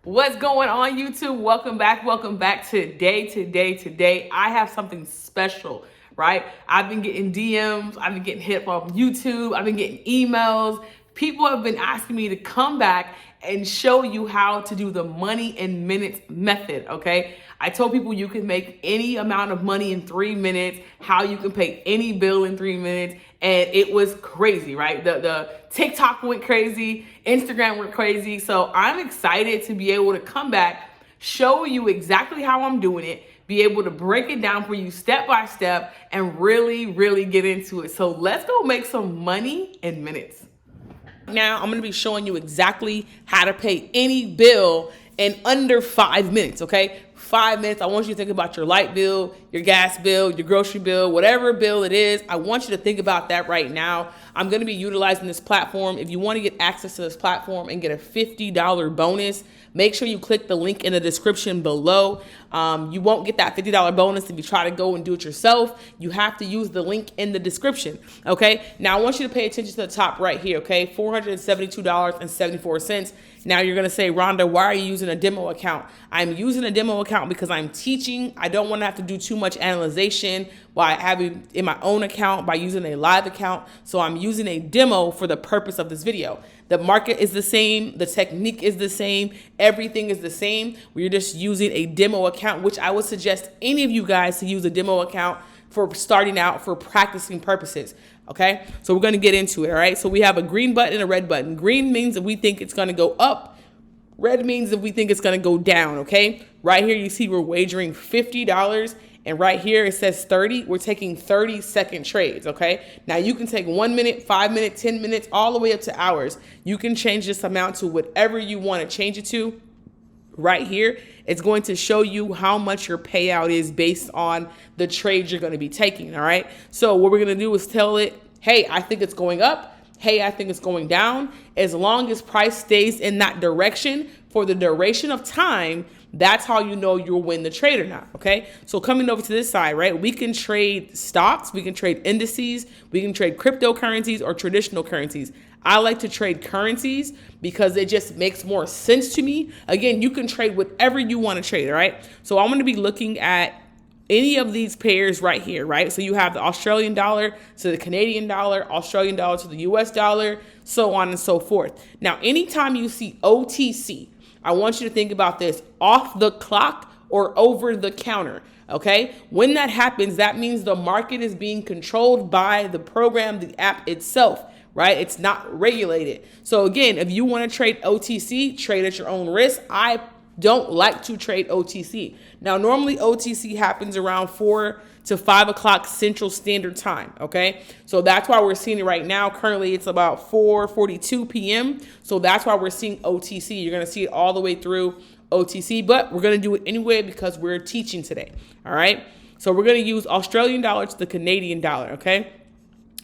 What's going on, YouTube? Welcome back. Today, I have something special, right? I've been getting DMs, I've been getting hit from YouTube, I've been getting emails. People have been asking me to come back and show you how to do the money in minutes method, okay? I told people you can make any amount of money in 3 minutes, how you can pay any bill in 3 minutes, and it was crazy, right? The TikTok went crazy, Instagram went crazy. So I'm excited to be able to come back, show you exactly how I'm doing it, be able to break it down for you step by step, and really get into it. So let's go make some money in minutes. Now I'm gonna be showing you exactly how to pay any bill in under 5 minutes, okay? 5 minutes. I want you to think about your light bill, your gas bill, your grocery bill, whatever bill it is. I want you to think about that right now. I'm going to be utilizing this platform. If you want to get access to this platform and get a $50 bonus, make sure you click the link in the description below. You won't get that $50 bonus if you try to go and do it yourself. You have to use the link in the description, okay? Now, I want you to pay attention to the top right here, okay? $472.74. Now, you're going to say, Rhonda, why are you using a demo account? I'm using a demo account because I'm teaching. I don't want to have to do too much analyzation by having in my own account by using a live account. So I'm using a demo for the purpose of this video. The market is the same. The technique is the same. Everything is the same. We're just using a demo account, which I would suggest any of you guys to use a demo account for starting out for practicing purposes. Okay, so we're going to get into it. All right, so we have a green button and a red button. Green means that we think it's going to go up. Red means that we think it's going to go down. Okay, right here you see we're wagering $50, and right here it says 30. We're taking 30-second trades. Okay, now you can take 1 minute, 5 minutes, 10 minutes, all the way up to hours. You can change this amount to whatever you want to change it to. Right here, it's going to show you how much your payout is based on the trades you're going to be taking. All right. So what we're going to do is tell it, hey, I think it's going up. Hey, I think it's going down. As long as price stays in that direction for the duration of time, that's how you know you'll win the trade or not. Okay. So coming over to this side, right, we can trade stocks, we can trade indices, we can trade cryptocurrencies or traditional currencies. I like to trade currencies because it just makes more sense to me. Again, you can trade whatever you want to trade, all right? So I'm going to be looking at any of these pairs right here, right? So you have the Australian dollar to the Canadian dollar, Australian dollar to the US dollar, so on and so forth. Now, anytime you see OTC, I want you to think about this: off the clock or over the counter. Okay, when that happens, that means the market is being controlled by the program, the app itself, right? It's not regulated. So again, if you want to trade OTC, trade at your own risk. I don't like to trade OTC. Now, normally OTC happens around 4 to 5 o'clock Central Standard Time, okay? So that's why we're seeing it right now. Currently, it's about 4:42 p.m. So that's why we're seeing OTC. You're going to see it all the way through OTC, but we're going to do it anyway because we're teaching today, all right? So we're going to use Australian dollar to the Canadian dollar, okay?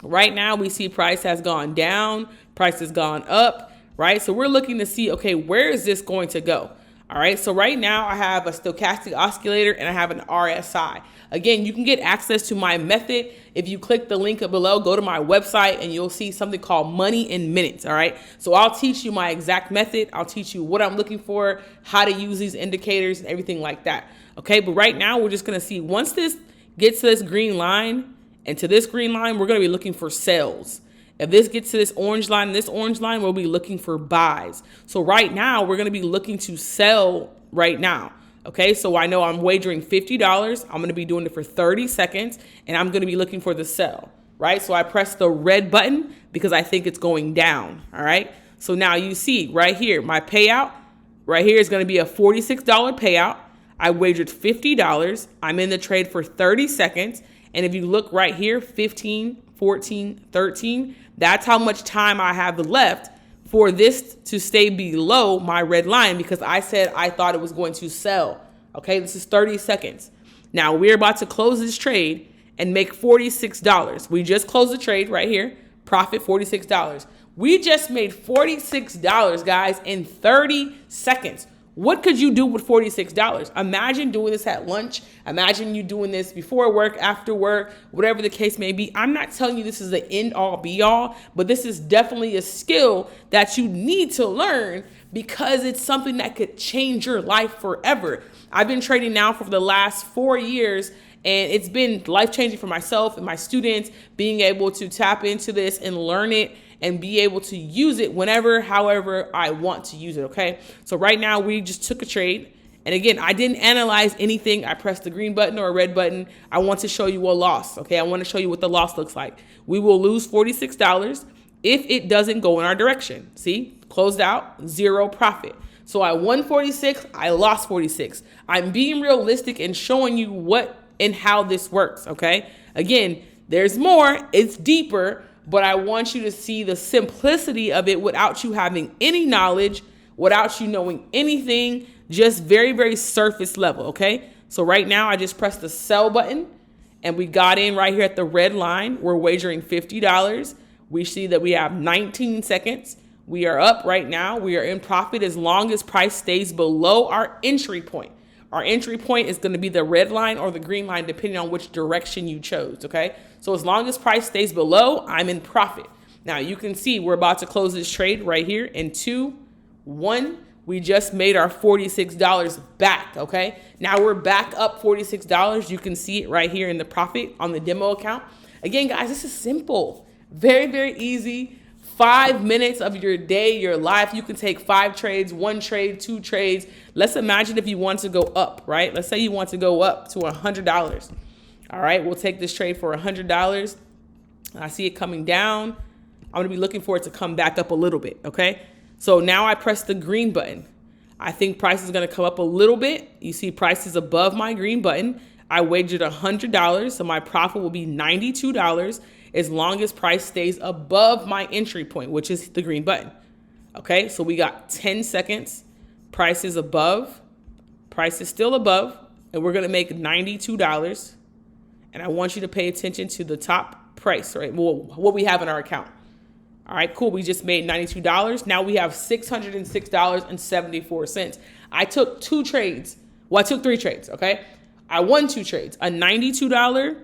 Right now, we see price has gone down, price has gone up, right? So we're looking to see, okay, where is this going to go? All right, so right now I have a stochastic oscillator and I have an RSI. Again, you can get access to my method. If you click the link below, go to my website and you'll see something called Money in Minutes, all right? So I'll teach you my exact method. I'll teach you what I'm looking for, how to use these indicators and everything like that, okay? But right now we're just gonna see once this gets to this green line and to this green line, we're gonna be looking for sales. If this gets to this orange line, we'll be looking for buys. So right now, we're going to be looking to sell right now. Okay, so I know I'm wagering $50. I'm going to be doing it for 30 seconds, and I'm going to be looking for the sell, right? So I press the red button because I think it's going down, all right? So now you see right here, my payout right here is going to be a $46 payout. I wagered $50. I'm in the trade for 30 seconds. And if you look right here, 15, 14, 13, that's how much time I have left for this to stay below my red line because I said I thought it was going to sell. Okay, this is 30 seconds. Now we're about to close this trade and make $46. We just closed the trade right here, profit $46. We just made $46, guys, in 30 seconds. What could you do with $46? Imagine doing this at lunch. Imagine you doing this before work, after work, whatever the case may be. I'm not telling you this is the end all be all, but this is definitely a skill that you need to learn because it's something that could change your life forever. I've been trading now for the last 4 years, and it's been life-changing for myself and my students, being able to tap into this and learn it and be able to use it whenever, however I want to use it, okay? So right now we just took a trade. And again, I didn't analyze anything. I pressed the green button or a red button. I want to show you a loss, okay? I want to show you what the loss looks like. We will lose $46 if it doesn't go in our direction. See, closed out, zero profit. So I won 46, I lost 46. I'm being realistic and showing you what and how this works, okay? Again, there's more, it's deeper, but I want you to see the simplicity of it without you having any knowledge, without you knowing anything, just very, very surface level, okay? So right now I just pressed the sell button and we got in right here at the red line. We're wagering $50. We see that we have 19 seconds. We are up right now. We are in profit as long as price stays below our entry point. Our entry point is going to be the red line or the green line, depending on which direction you chose, okay? So as long as price stays below, I'm in profit. Now, you can see we're about to close this trade right here in 2, 1. We just made our $46 back, okay? Now we're back up $46. You can see it right here in the profit on the demo account. Again, guys, this is simple. Very, very easy. 5 minutes of your day, your life. You can take 5 trades, 1 trade, 2 trades. Let's imagine if you want to go up, right? Let's say you want to go up to $100. All right, we'll take this trade for $100. I see it coming down. I'm gonna be looking for it to come back up a little bit, okay? So now I press the green button. I think price is gonna come up a little bit. You see price is above my green button. I wagered $100, so my profit will be $92 as long as price stays above my entry point, which is the green button. Okay, so we got 10 seconds. Price is above. Price is still above, and we're gonna make $92. And I want you to pay attention to the top price, right? Well, what we have in our account. All right, cool. We just made $92. Now we have $606.74. I took 2 trades. Well, I took 3 trades, okay? I won 2 trades, a $92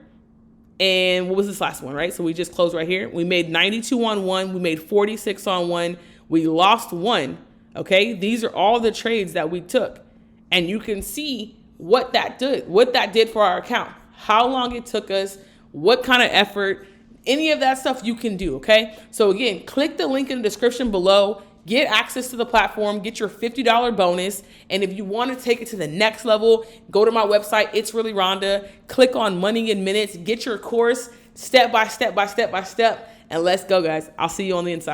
and what was this last one, right? So we just closed right here. We made 92 on 1. We made 46 on 1. We lost 1, okay? These are all the trades that we took. And you can see what that did for our account, how long it took us, what kind of effort, any of that stuff you can do, okay? So again, click the link in the description below, get access to the platform, get your $50 bonus. And if you want to take it to the next level, go to my website, ItsReallyRhonda, click on Money in Minutes, get your course step by step by step by step, and let's go, guys. I'll see you on the inside.